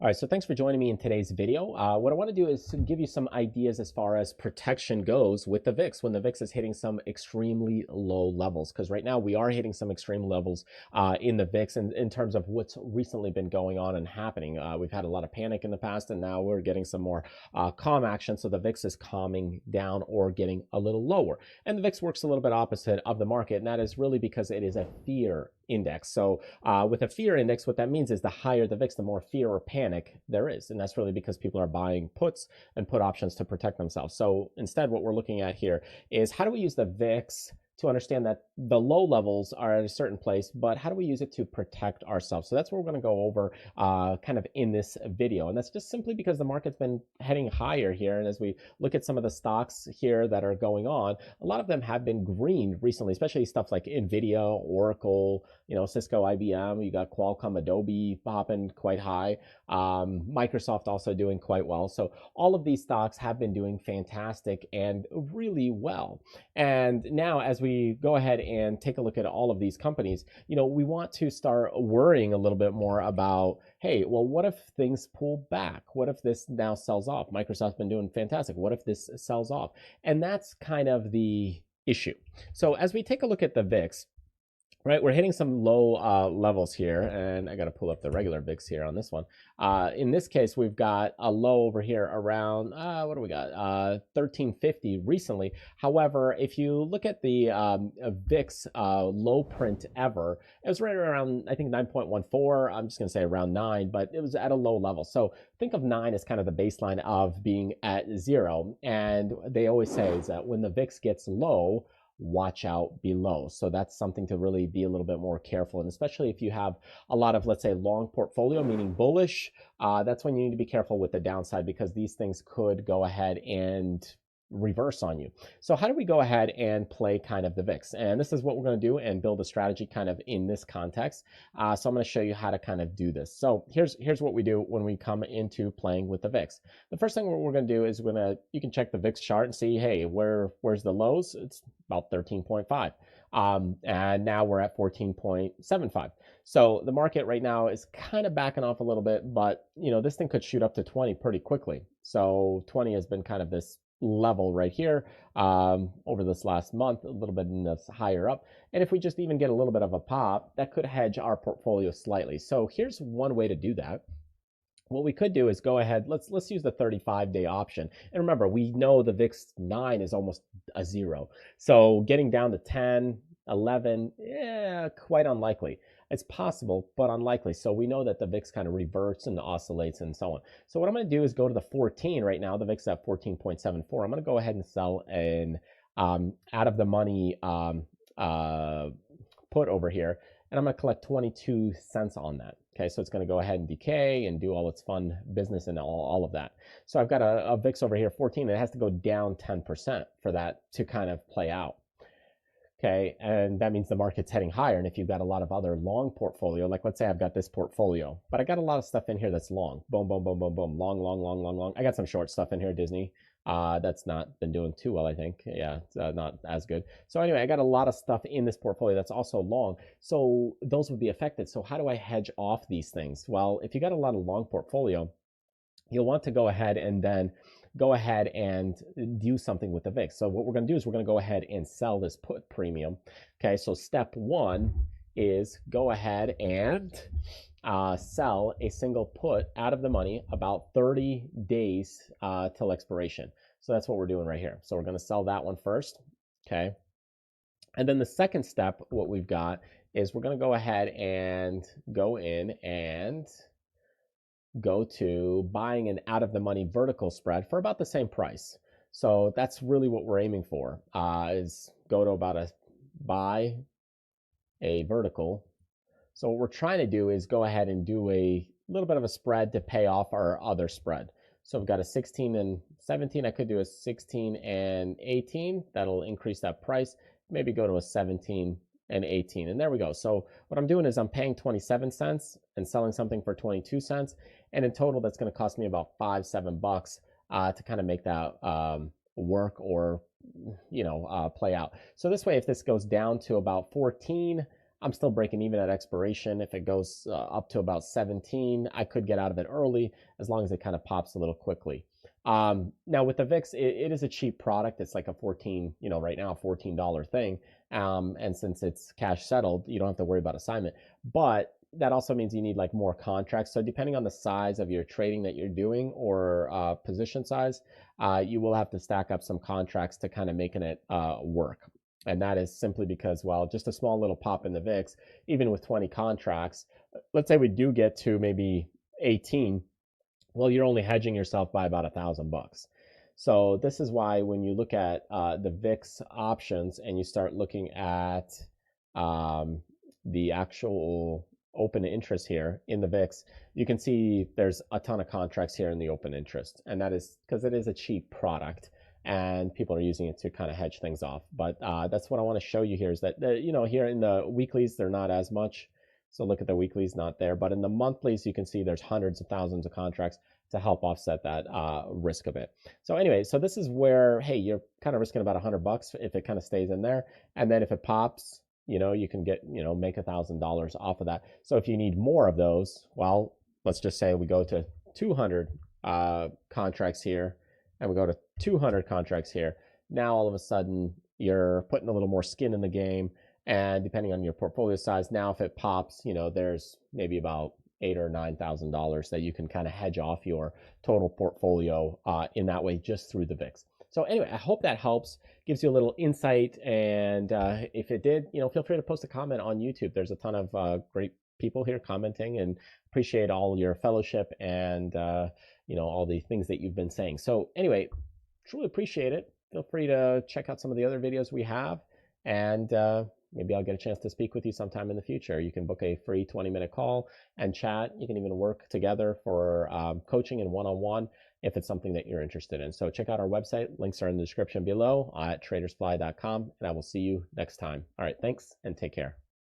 All right, so thanks for joining me in today's video. What I want to do is give you some ideas as far as protection goes with the VIX when the VIX is hitting some extremely low levels. Because right now we are hitting some extreme levels in the VIX in terms of what's recently been going on and happening. We've had a lot of panic in the past, and now we're getting some more calm action. So the VIX is calming down or getting a little lower. And the VIX works a little bit opposite of the market, and that is really because it is a fear index. So with a fear index, what that means is the higher the VIX, the more fear or panic there is. And that's really because people are buying puts and put options to protect themselves. So instead, what we're looking at here is how do we use the VIX to understand that the low levels are at a certain place, but how do we use it to protect ourselves? So that's what we're going to go over kind of in this video. And that's just simply because the market's been heading higher here. And as we look at some of the stocks here that are going on, a lot of them have been green recently, especially stuff like NVIDIA, Oracle, Cisco, IBM. You got Qualcomm, Adobe popping quite high. Microsoft also doing quite well. So all of these stocks have been doing fantastic and really well. And now as we go ahead and take a look at all of these companies, we want to start worrying a little bit more about, hey, well, what if things pull back? What if this now sells off? Microsoft's been doing fantastic. What if this sells off? And that's kind of the issue. So as we take a look at the VIX, right, we're hitting some low levels here, and I got to pull up the regular VIX here on this one. In this case, we've got a low over here around, what do we got? 1350 recently. However, if you look at the VIX low print ever, it was right around, I think, 9.14. I'm just going to say around 9, but it was at a low level. So think of 9 as kind of the baseline of being at 0. And they always say is that when the VIX gets low, watch out below. So that's something to really be a little bit more careful. And especially if you have a lot of, let's say, long portfolio, meaning bullish, that's when you need to be careful with the downside because these things could go ahead and reverse on you. So how do we go ahead and play kind of the VIX? And this is what we're going to do and build a strategy kind of in this context. So I'm going to show you how to kind of do this. So here's what we do when we come into playing with the VIX. The first thing we're going to do is you can check the VIX chart and see, hey, where's the lows? It's about 13.5. And now we're at 14.75. So the market right now is kind of backing off a little bit, but this thing could shoot up to 20 pretty quickly. So 20 has been kind of this level right here over this last month, a little bit in this higher up. And if we just even get a little bit of a pop, that could hedge our portfolio slightly. So here's one way to do that. What we could do is go ahead, let's use the 35-day option. And remember, we know the VIX 9 is almost a 0. So getting down to 10, 11, quite unlikely. It's possible, but unlikely. So we know that the VIX kind of reverts and oscillates and so on. So what I'm going to do is go to the 14 right now. The VIX is at 14.74. I'm going to go ahead and sell an out of the money put over here. And I'm going to collect 22 cents on that. Okay, so it's going to go ahead and decay and do all its fun business and all of that. So I've got a VIX over here, 14, and it has to go down 10% for that to kind of play out. Okay, and that means the market's heading higher. And if you've got a lot of other long portfolio, like let's say I've got this portfolio, but I got a lot of stuff in here that's long. Boom, boom, boom, boom, boom. Long, long, long, long, long. I got some short stuff in here, Disney. That's not been doing too well, I think. Yeah, it's not as good. So anyway, I got a lot of stuff in this portfolio that's also long. So those would be affected. So how do I hedge off these things? Well, if you got a lot of long portfolio, you'll want to go ahead and then go ahead and do something with the VIX. So what we're going to do is we're going to go ahead and sell this put premium. Okay, so step one is go ahead and sell a single put out of the money about 30 days till expiration. So that's what we're doing right here. So we're going to sell that one first. Okay. And then the second step, what we've got is we're going to go ahead and go in and go to buying an out of the money vertical spread for about the same price. So that's really what we're aiming for, is go to about buy a vertical. So what we're trying to do is go ahead and do a little bit of a spread to pay off our other spread. So we've got a 16 and 17. I could do a 16 and 18. That'll increase that price. Maybe go to a 17 and 18. And there we go. So what I'm doing is I'm paying 27 cents and selling something for 22 cents. And in total, that's going to cost me about $5-7 to kind of make that work or, play out. So this way, if this goes down to about 14, I'm still breaking even at expiration. If it goes up to about 17, I could get out of it early as long as it kind of pops a little quickly. Now with the VIX, it is a cheap product. It's like a 14, right now, $14 thing. And since it's cash settled, you don't have to worry about assignment. But that also means you need like more contracts. So depending on the size of your trading that you're doing or position size, you will have to stack up some contracts to kind of making it work. And that is simply because, well, just a small little pop in the VIX, even with 20 contracts, let's say we do get to maybe 18, well, you're only hedging yourself by about $1,000. So this is why when you look at the VIX options and you start looking at the actual open interest here in the VIX, you can see there's a ton of contracts here in the open interest. And that is because it is a cheap product and people are using it to kind of hedge things off. But that's what I want to show you here is that, here in the weeklies, they're not as much. So look at the weeklies, not there. But in the monthlies, you can see there's hundreds of thousands of contracts to help offset that risk of it. So anyway, so this is where, hey, you're kind of risking about $100 if it kind of stays in there. And then if it pops, you can get, make $1,000 off of that. So if you need more of those, well, let's just say we go to 200 contracts here and we go to 200 contracts here. Now all of a sudden you're putting a little more skin in the game. And depending on your portfolio size, now if it pops, there's maybe about $8,000 or $9,000 that you can kind of hedge off your total portfolio in that way just through the VIX. So anyway, I hope that helps, gives you a little insight. And if it did, feel free to post a comment on YouTube. There's a ton of great people here commenting, and appreciate all your fellowship and all the things that you've been saying. So anyway, truly appreciate it. Feel free to check out some of the other videos we have, and maybe I'll get a chance to speak with you sometime in the future. You can book a free 20-minute call and chat. You can even work together for coaching and one-on-one if it's something that you're interested in. So check out our website. Links are in the description below at tradersfly.com, and I will see you next time. All right, thanks and take care.